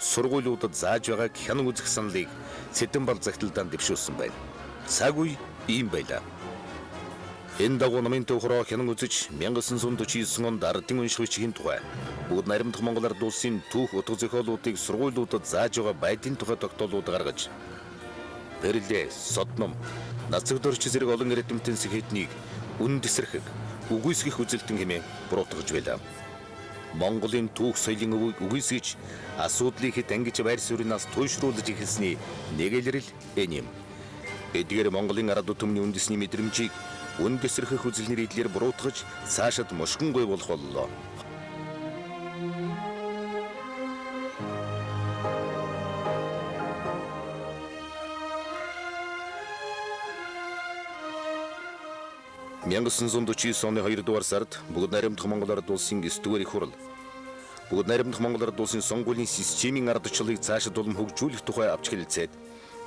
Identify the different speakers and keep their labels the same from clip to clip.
Speaker 1: сургуулиудад зааж байгааг хянан үзэх саналыг Цэдэнбал захидалдаанд дэвшүүлсэн байна. Цаг үе ийм байлаа. Энэ дагуу намын төвхроо хянан үзэж 1949 онд ардын унших бичгийн тухай бүгд наримдах Монгол Ард улсын түүх утга зохиолуудыг сургуулиудад зааж байгаа байдлын тухай тогтоолууд гаргаж Бэрлээ, Содном, нацагдорч зэрэг олон эрдэмтэн сэхэднийг үн тесрэх, үгүйсгэх үзэлтэн хэмээн буруутгаж байлаа. Монголын түүх соёлын өвөг үгүйсгэж асуудлыг хэд ангиж байр сууринаас туйшруулж эхэлсний нэг илрэл энэ юм. Эдгээр Монголын ард түмний үндэсний мэдрэмжийг үн тесрэх үзэлнэр идлэр буруутгаж цаашид мушгингүй болох боллоо. оны 2 дугаар сард бүгд наримдах Монгол Ард улсын 9-р их хурал бүгд наримдах Монгол Ард улсын сонгуулийн системийн ардчлалыг цаашид улам хөгжүүлэх тухай авч хэлэлцээд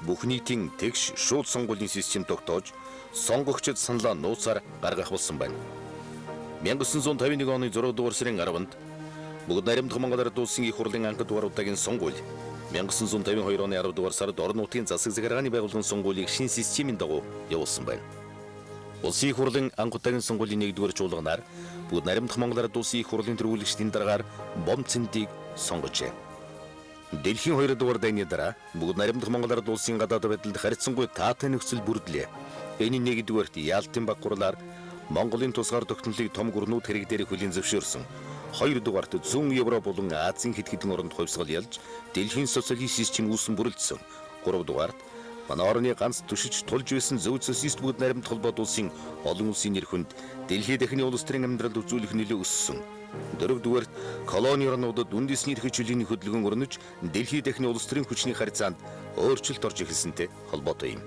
Speaker 1: бүх нийтийн тэгш шууд сонгуулийн систем тогтоож сонгогчид саналаа нууцаар гаргах болсон байна. 1951 оны 6 дугаар сарын 10-нд бүгд наримдах Монгол Ард улсын их хурлын анх дугаар удаагийн сонгуул 1952 оны 10 дугаар сард орон нутгийн засаг захиргааны байгууллагын сонгуулийг шин системийн дагуу явуулсан байна. Улсын их хурлын анх удаагийн сонгуулийн 1-р чуулганаар бүгд наримдах Монгол Ард улсын их хурлын төрүүлэгчдийн дараагаар Бомцэндийг сонгожээ. Дэлхийн 2 дугаар дайны дараа бүгд наримдах Монгол Ард улсын гадаад байдалд харьцангуй таатай нөхцөл бүрдлээ. Энэ 1-р Яалтын баг хурлаар Монголын тусгаар тогтнолыг том гүрнүүд хэрэг дээр хүлээн зөвшөөрсөн. 2 дугаарт зүүн Европ болон Азийн хэд хэдэн оронд хувьсгал ялж дэлхийн социалист систем үүсэн бүрэлдсэн. 3 дугаарт манай орны ганц түшиж тулж байсан зөв социалист бүгд наримдах холбоот улсын олон улсын нэр хүнд дэлхийд дахны улс төрийн амьдралд үзүүлэх нөлөө өссөн. 4 дугаарт колони орнуудад үндэсний эрхчлөлийн хөдөлгөөн өрнөж дэлхийд дахны улс төрийн хүчний харьцаанд өөрчлөлт орж эхэлсэнтэй холбоотой юм.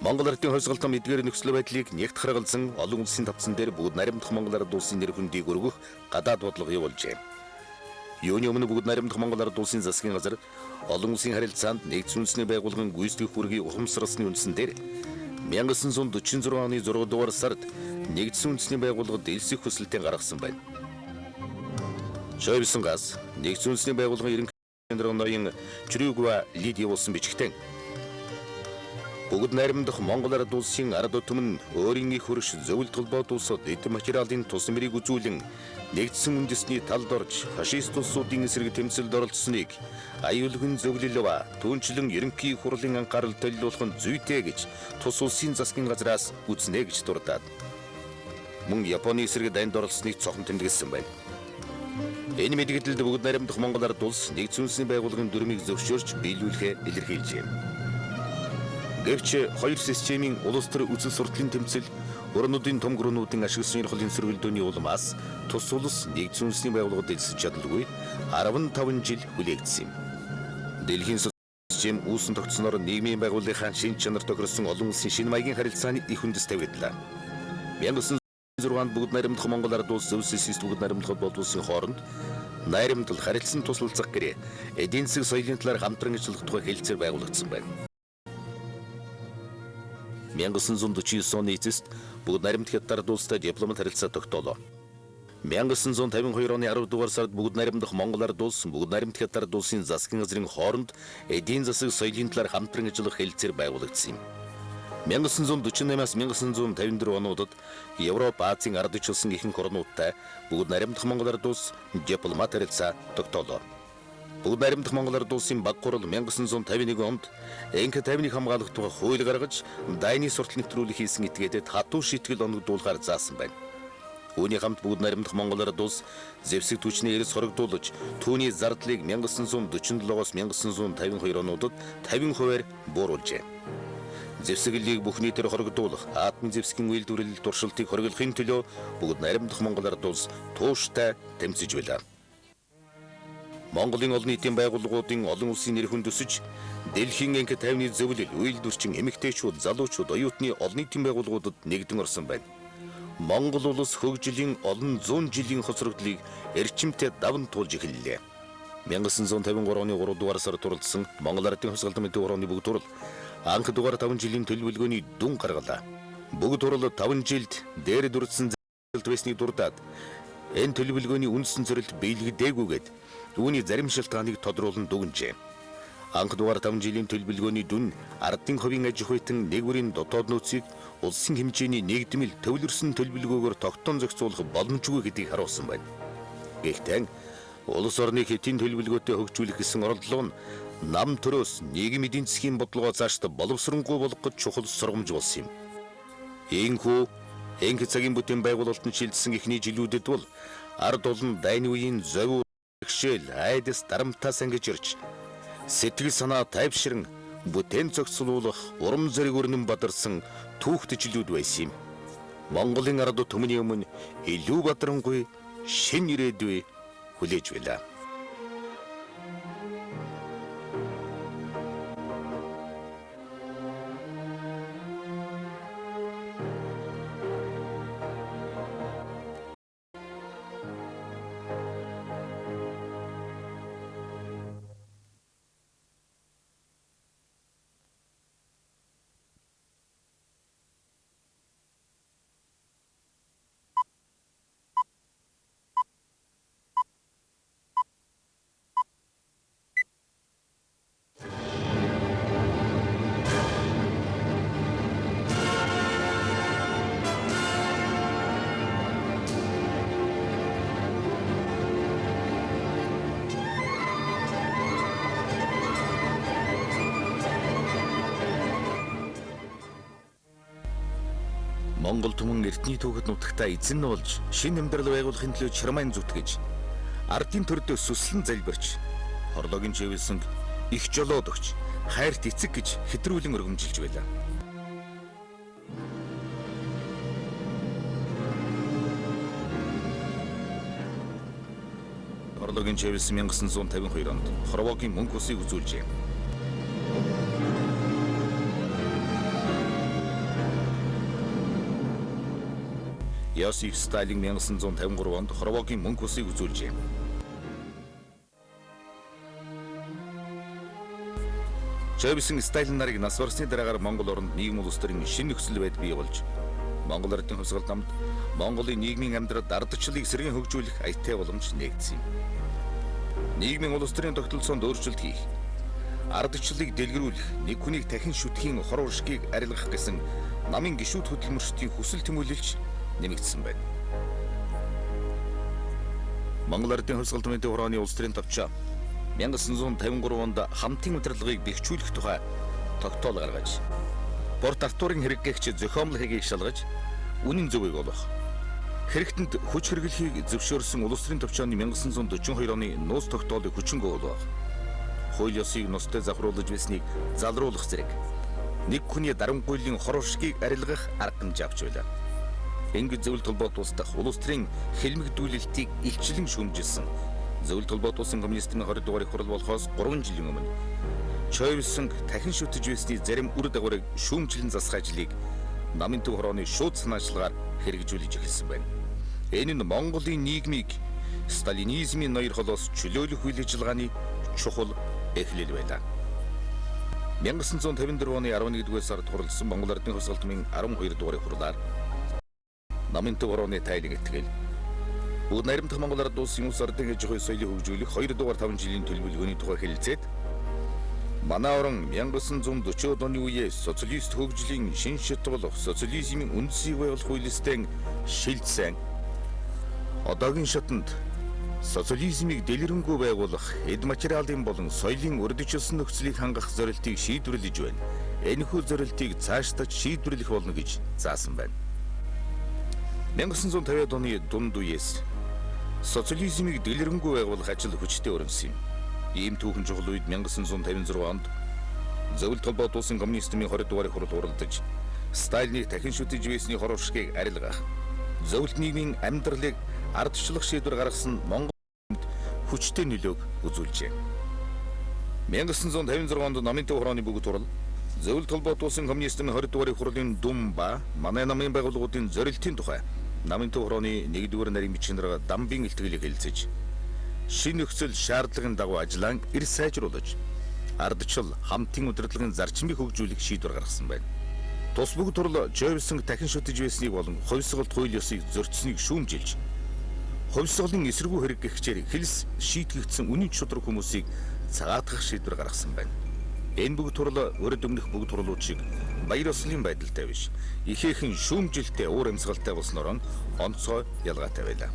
Speaker 1: Монгол Ардын хувьсгалтан эдгээр нөхцөл байдлыг нэгт харгалзан олон улсын тавцан дээр бүгд наримдах Монгол Ард улсын нэр хүндийг өргөх гадаад бодлого явуулжээ. Юуны өмнө бүгд наримдах Монгол Ард улсын засгийн газар олон улсын харилцаанд нэгдсэн үндэсний байгууллагын гүйцэтгэх бүргийг ухамсарласны үндсэн дээр 1946 оны 6 дугаар сард нэгдсэн үндэсний байгууллагад элсэх хүсэлтээ гаргасан байна. Шойбсон газ нэгдсэн үндэсний байгууллагын ерөнхий ноён Чрюгва лид явуулсан бичгтэн бүгд наримдах Монгол Ард улсын ард түмэн өөрийн их хөрш зөвлөлт холбоот улсууд эд материалын тусламжийг үзүүлэн нэгдсэн үндэсний талд орж фашист улсуудын эсрэг тэмцэлд оролцсныг аюулгүй зөвлөлөв түүнчлэн ерөнхий хурлын анхаарал төлөвлөх нь зүйтэй гэж тус улсын засгийн газраас үзнэ гэж дурдаад мөн Японы эсрэг дайнд оролцсныг цохон тэмдэглэсэн байна. Энэ мэдээлэлд бүгд наримдах Монгол Ард улс нэгдсэн үндэсний байгууллагын дүрмийг зөвшөөрч биелүүлэхээ илэрхийлжээ. Гэвч хоёр системийн улс төр үзэл сурталын тэмцэл өрнүүдийн том гүрнүүдийн ашиг сонирхлын сөргөлдөөний улмаас тус улс нэгдсэн үндэсний байгууллагад элсэж чадалгүй 15 жил хүлээгдсэн юм. Дэлхийн систем үүсэн тогтсноор нийгмийн байгууллагын шин чанар тохирсон олон улсын шинэ маягийн харилцааны их үндэс тавигдлаа. 1906-нд бүгд наримдах Монгол Ард улс зөв социалист бүгд наримдах холбоот улсын хооронд найрамдал харилцан туслалцах гэрээ эдийн засаг соёлын талаар хамтран ажиллах тухай хэлцээр байгуулагдсан байна. 1949 оны эцэст бүгд наримдах Хятад улстай дипломат харилцаа тогтоолоо. 1952 оны 10 дугаар сард бүгд наримдах Монгол Ард улс бүгд наримдах Хятад улсын засгийн газрын хооронд эдийн засаг соёлын талаар хамтран ажиллах хэлцээр байгуулагдсан юм. 1948-аас 1954 онуудад Европ, Азийн ард улсын ихэнх орнуудтай бүгд наримдах Монгол Ард улс дипломат харилцаа тогтоолоо. Бүгд наримдах Монгол Ард улсын баг хурал 1951 онд энх тайвныг хамгаалах тухай хууль гаргаж дайны суртал нэвтрүүлэх хийсэн этгээдэд хатуу шийтгэл оногдуулахаар заасан байна. Үүний хамт бүгд наримдах Монгол Ард улс зэвсэг түвшний эрс хоригдуулж түүний зардлыг 1947-оос 1952 онуудад 50% бууруулжээ. Зэвсэглийг бүх нийтээр хоригдуулах, атом зэвсгийн үйлдвэрлэл туршилтыг хориглохын төлөө бүгд наримдах Монгол Ард улс тууштай тэмцэж байлаа. Монголын олон нийтийн байгууллагуудын олон улсын нэр хүнд өсөж, дэлхийн энх тайвны зөвлөл, үйлдвэрчин, эмэгтэйчүүд, залуучууд, оюутны олон нийтийн байгууллагуудад нэгдэн орсон байна. Монгол улс хөгжлийн олон зуун жилийн хоцрогдлыг эрчимтэй даван туулж эхэллээ. 1953 оны 3 дугаар сард туралдсан Монгол Ардын хувьсгалдан мэдээ орооны бүгд турал анх дугаар 5 жилийн төлөвлөгөөний дүн гаргалаа. Бүгд турал 5 жилд дээр дүрдсэн зэлт байсныг дурдаад энэ төлөвлөгөөний үндсэн зорилт биелэгдээгүйгээд Үүний зарим шалтгааныг тодруулан дүгнжээ. Анх дугаар 5 жилийн төлөвлөгөөний дүн ардын хувийн аж ахуйтан нэгүрийн дотоод нөөцийг улсын хэмжээний нэгдмэл төвлөрсөн төлөвлөгөөгөөр тогтоон зохицуулах боломжгүй гэдгийг харуулсан байна. Гэхдээ улс орныг хэдийн төлөвлөгөөтэй хөгжүүлэх гэсэн оролдлого нь нам төрөөс нийгмийн эдийн засгийн бодлогоо цаашд боловсронгуй болгох чухал сургамж болсон юм. Ийхүү энх цагийн бүтээн байгуулалтанд шилжсэн эхний жилүүдэд бол ард олон дайны үеийн зовир бэрхшээл айдас дарамтаас ангиж ирж сэтгэл санаа тайвширан бүтээн зохицуулах урам зориг өрнөн бадарсан түүхт жилүүд байсан юм. Монголын ард түмний өмнө илүү бадарангүй шин ирээдүй хүлээж байлаа. Монгол түмэн эртний түүхэд нутагтаа эзэн болж шинэ амьдрал байгуулахын төлөө чармайн зүтгэж ардын төрдөө сүслэн залбирч хорлоогийн чивэлсэн их жолоод өгч хайрт эцэг гэж хэтрүүлэн өргөмжилж байлаа. Хорлоогийн чивэлсэн 1952 онд хорвоогийн мөнгө усыг үзүүлжээ. Йосиф Сталин 1953 онд хорвоогийн мөнгө усыг үзүүлжээ. Чойвсын Сталин нарыг нас барсны дараагаар Монгол оронд нийгэм улс төрийн шинэ нөхцөл байдал бий болж Монгол ардын хувьсгал намд Монголын нийгмийн амьдралд ардчлалыг сэргээн хөгжүүлэх аятай боломж нэгдсэн юм. Нийгмийн улс төрийн тогтолцоонд өөрчлөлт хийх, ардчлалыг дэлгэрүүлэх, нэг хүнийг дахин шүтгэхийн хор уршгийг арилгах гэсэн намын гишүүд хөдөлмөрчдийн хүсэл тэмүүлэлж нэмэгдсэн байна. Монгол ардын хувьсгал төвийн хорооны улс төрийн товчоо 1953 онд хамтын удирдлагыг бэхжүүлэх тухай тогтоол гаргаж, Порт Артурын хэрэггэгч зохиомл хэргийг шалгаж, үнэн зөвийг олох, хэрэгтэнд хүч хэрэглэхийг зөвшөөрсөн улс төрийн товчооны 1942 оны нууц тогтоолыг хүчингү болгох, хууль ёсыг ностой завхруулж байсныг залруулах зэрэг нэг хүний дарамгүйлийн хор уршгийг арилгах арга хэмжээ авч байлаа. Ингэж зөвлөлт холбоот устдах улс төрийн хэлмэгдүүлэлтийг илчлэн шүүмжилсэн зөвлөлт холбоот улсын коммунистийн 20 дугаар их хурал болохоос 3 жилийн өмнө Чойвсын дахин шүтэж байсны зарим үр дагаврыг шүүмжлэн засах ажлыг намын төв хорооны шууд санаачлагаар хэрэгжүүлж эхэлсэн байна. Энэ нь Монголын нийгмийг сталинизмын ноёр холоос чөлөөлөх үйл ажиллагааны чухал эхлэл байлаа. 1954 оны 11-р сард хурласан Монгол ардын хувьсгал төвийн 12 дугаар их хурлаар намын төв хорооны тайлаг итгэл бүгд найрамдах Монгол ард улсын улс ардын аж ахуй соёлыг хөгжүүлэх 2 дугаар 5 жилийн төлөвлөгөөний тухай хэлэлцээд манай орон 1940-од оны үеэс социалист хөгжлийн шин шат болох социализмын үндсийг байгуулах хуулистын шилжсэн одоогийн шатанд социализмыг дэлгэрэнгүй байгуулах эд материалын болон соёлын урдчилсан нөхцөлийг хангах зорилтыг шийдвэрлэж байна. Энэхүү зорилтыг цаашдаа шийдвэрлэх болно гэж заасан байна. 1950-ад оны дунд үеэс социализмыг дэлгэрэнгүй байгуулах ажил хүчтэй өрнөсөн юм. Ийм түүхэн чухал үед 1956 онд зөвлөлт холбоот улсын коммунистийн 20 дугаар хурал уралдаж Сталиныг дахин шүтэж байсны хор уршгийг арилгах, зөвлөлт нийгмийн амьдралыг ардчлах шийдвэр гаргасан Монголд хүчтэй нөлөөг үзүүлжээ. 1956 онд намын төв хорооны бүгд хурал зөвлөлт холбоот улсын коммунистийн 20 дугаар хурлын дүн ба манай намын байгууллагуудын зорилтын тухай намын төв хорооны 1-р нарийн бичнээр дамбын илтгэлийг хэлэлцэж шинэ нөхцөл шаардлагын дагуу ажиллаан эр сайжруулж ардчил хамтын удирдлагын зарчмыг хөгжүүлэх шийдвэр гаргасан байна. Тус бүгд хурал Чойвсын дахин шүтэж байсныг болон хувьсгалт хууль ёсыг зөрчсөнийг шүүмжилж Хувьсгалын эсэргүү хэрэг гихчээр хэлс шийтгэгдсэн үнэн чудраг хүмүүсийг цагаатгах шийдвэр гаргасан байна. Энэ бүгд турал өрөд өмнөх бүгд турлууд шиг баяр ёслолын байдалтай биш. Ихээхэн шүүмжилтэй уур амьсгалтай болсноор онцгой ялгаатай байлаа.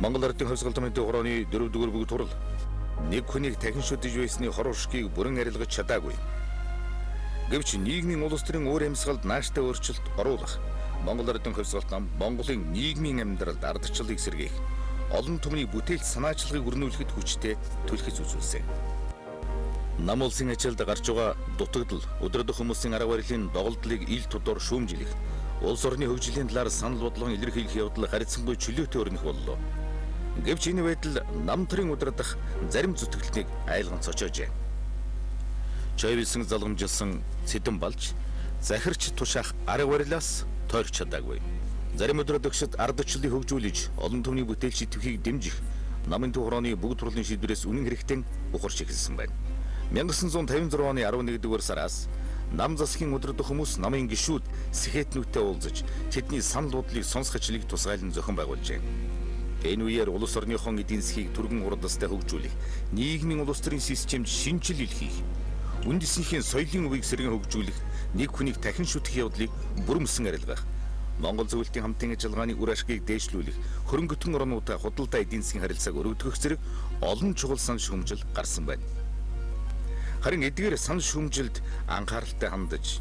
Speaker 1: Монгол Ардын хувьсгал томьёотын хорооны 4-р бүгд турал нэг хүнийг дахин шүтэж байсны хор уршгийг бүрэн арилгаж чадаагүй. Гэвч нийгмийн улс төрийн уур амьсгалд нааштай өөрчлөлт оруулах, Монгол Ардын хувьсгалт нам Монголын нийгмийн амьдралд ардчлалыг сэргээх, олон түмний бүтээл санаачлагыг өрнүүлэхэд хүчтэй түлхэж үзүүлсэн. Нам улсын ажилд гарч байгаа дутагдал, өдрөдөх хүмүүсийн арга барилын доголдлыг ил тодор шүүмжилэх, улс орны хөгжлийн талаар санал бодлогын илэрхийлэх явдал харьцангуй чөлөөтэй өрнөх боллоо. Гэвч энэ байдал намтрын удирдах зарим зүтгэлтнийг айлган цочоожээ. Чойвилсэн залгамжилсан цэдэн балж, захирч тушаах арга барилаас тойрч чадаагүй. Зарим өдрөдөгчд ардчлалыг хөгжүүлж, олон түмний бүтээл шитгэхийг дэмжих, намын төв хорооны бүгд турлын шийдвэрээс үнэн хэрэгтэн ухарч эхэлсэн байна. 1956 оны 11-р сараас нам засгийн өдрөдөх хүмүүс намын гишүүд сэхэтнүүтээ уулзаж, тэдний санал бодлыг сонсгож нэг тусгайлан зохион байгуулжээ. Энэ үеэр улс орныхон эдийн засгийг түргэн урдастай хөгжүүлэх, нийгмийн улс төрийн системд шинжилэл хийх, үндэснийхээ соёлын үеийг сэргэн хөгжүүлэх, нэг хүнийг дахин шүтэх явдлыг бүрмөсөн арилгах, Монгол зөвлөлтийн хамтын ажиллагааны үр ашгийг дээшлүүлэх, хөрөнгөтөн орнуудаа худалдаа эдийн засгийн харилцааг өргөдгөх зэрэг олон чухал санал шүүмжил гарсан байна. Харин эдгээр санал шүүмжилд анхааралтай хандаж,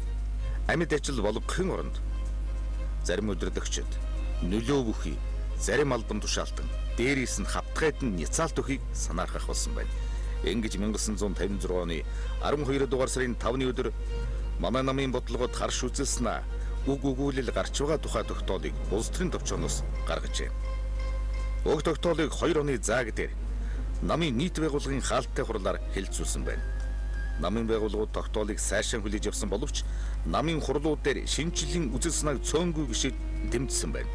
Speaker 1: амьд ажил болгохын оронд зарим өдрөдөгчд нөлөө бүхий, зарим албан тушаалтан, дээрээс нь хавтгайд нь няцаалт өхийг санаархах болсон байна. Ингэж 1956 оны 12 дугаар сарын 5-ны өдөр манай намын бодлогод харш үзэлснэ үг өгүүлэл гарч байгаа тухай тогтоолыг улс төрийн төвчөөс гаргажээ. Уг тогтоолыг 2 оны зааг дээр намын нийт байгууллагын хаалттай хурлаар хэлэлцүүлсэн байна. Намын байгууллагууд тогтоолыг сайшаан хүлээж авсан боловч намын хурлууд дээр шинжиллийн үзэл санааг цөөнгүй гişэд дэмжсэн байна.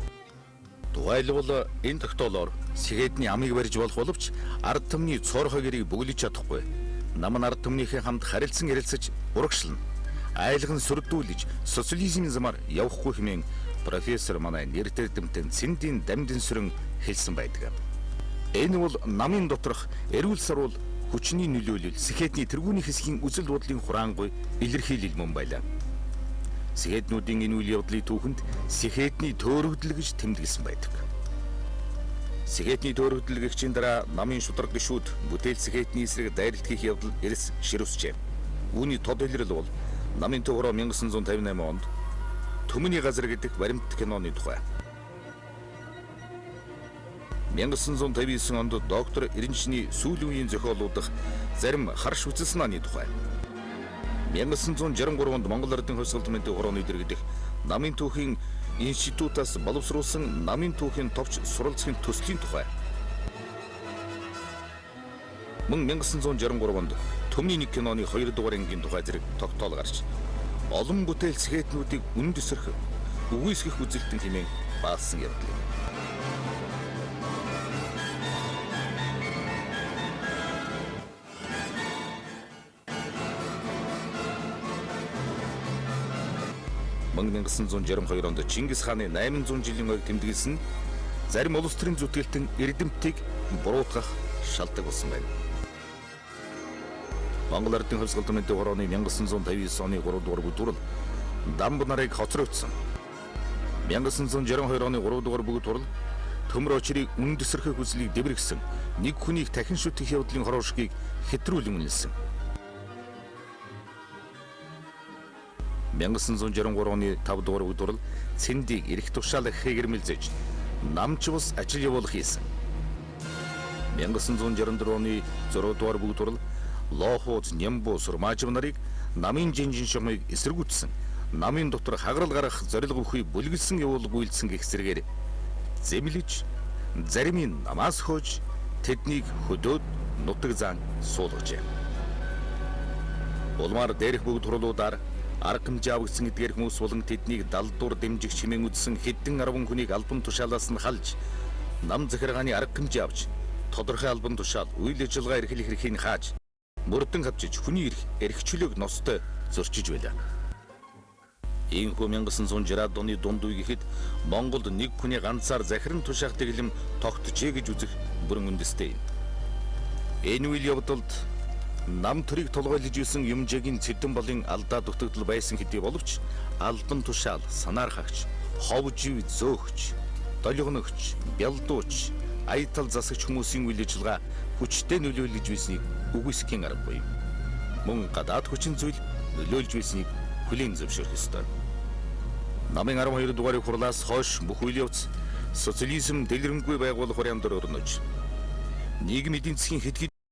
Speaker 1: Тухайлбал энэ тогтоолоор сэхэдний амийг барьж болох боловч ард түмний цорхой гэрийг бүглэж чадахгүй. Нам нь ард түмнийхээ хамт харилцан ярилцаж урагшлна. Айлган сүрдүүлж социализмын замаар явахгүй хэмээн профессор манай нэртэй дэмтэн Цэндийн дамдын сүрэн хэлсэн байдаг. Энэ бол намын доторх эрүүл сарвал хүчний нөлөөлөл сэхэдний тэргүүний хэсгийн үзэл бодлын хураангуй илэрхийлэл мөн байлаа. Сэхэднүүдийн энэ үйл явдлын түүхэнд сэхэдний төөрөгдөл гэж тэмдэглэсэн байдаг. Сэхэдний төөрөгдөл гэгчийн дараа намын шударга гишүүд бүтээл сэхэдний эсрэг дайралт хийх явдал эрс ширүүсжээ. Үүний тод илрэл бол намын төв хороо 1958 онд Төмний газар гэдэг баримт киноны тухай. 1959 онд доктор Эренчний сүүлийн үеийн зохиолуудах зарим харш үзэлснаны тухай. 1963 онд Монгол Ардын хувьсгал томьёотын хорооны дэргэдэх намын түүхийн институтаас боловсруулсан намын түүхийн товч суралцахын төслийн тухай. Мөн 1963 онд Төмний нэг киноны 2 дугаар ангийн тухай зэрэг тогтоол гарч олон бүтээл сэхэтнүүдийг үнэн тесрэх, үгүйсгэх үзэлтэн хэмээн баасан явдал. Мөн 1962 онд Чингис хааны 800 жилийн ойг тэмдэглэсэн зарим улс төрийн зүтгэлтэн эрдэмтдийг буруутгах шалтгаан болсон байна. Монгол Ардын хувьсгал томьёотын хорооны 1959 оны 3 дугаар бүгд турал дамб нарыг хоцрогдсон. 1962 оны 3 дугаар бүгд турал төмөр очрыг үнэн тесрэх хүслийг дэврэгсэн нэг хүнийг дахин шүтэх явдлын хороошгийг хэтрүүлэн үнэлсэн. 1963 оны 5 дугаар бүгд турал Цэндийг эрх тушаал хээгэрмэлзэж намч бус ажил явуулах хийсэн. 1964 оны 6 дугаар бүгд турал Лохооз, Нямбу, Сурмаажив нарыг намын жинжин шомыг эсэргүүцсэн. Намын дотор хагарал гарах зорилго бүхий бүлгэлсэн явуулга үйлдсэн гэх зэрэгээр зэмлэж, заримын намаас хөөж, тэднийг хөдөөд нутаг заан суулгажээ. Улмаар дээрх бүгд турлуудаар арга хэмжээ авагдсан эдгээр хүмүүс болон тэднийг далдуур дэмжих чимээн үдсэн хэдэн 10 хүнийг албан тушаалаас нь халж, нам захиргааны арга хэмжээ авч, тодорхой албан тушаал, үйл ажиллагаа эрхлэх эрхийг хааж, мөрдөн хавчиж хүний эрх эрхчлөөг ностой зөрчиж байлаа. Ийхүү 1960-аад оны дунд үе гэхэд Монголд нэг хүний ганцаар захиран тушаах дэглэм тогтжээ гэж үзэх бүрэн үндэстэй юм. Энэ үйл явдалд нам төрийг тулгайлж исэн Юмжаагийн Цэдэн болын алдаа дутагдал байсан хэдий боловч албан тушаал, санаар хагч, ховжив зөөгч, долгоногч, бялдууч, аятал засагч хүмүүсийн үйл ажиллагаа хүчтэй нөлөөлж байсныг үгүйсэхийн аргагүй юм. Мөн гадаад хүчин зүйл нөлөөлж байсныг хүлээн зөвшөөрөх ёстой. Намын 12 дугаарыг хурлаас хойш бүх үйл явц социализм дэлгэрэнгүй байгуулах вариантаар өрнөж нийгмийн эдийн засгийн хэд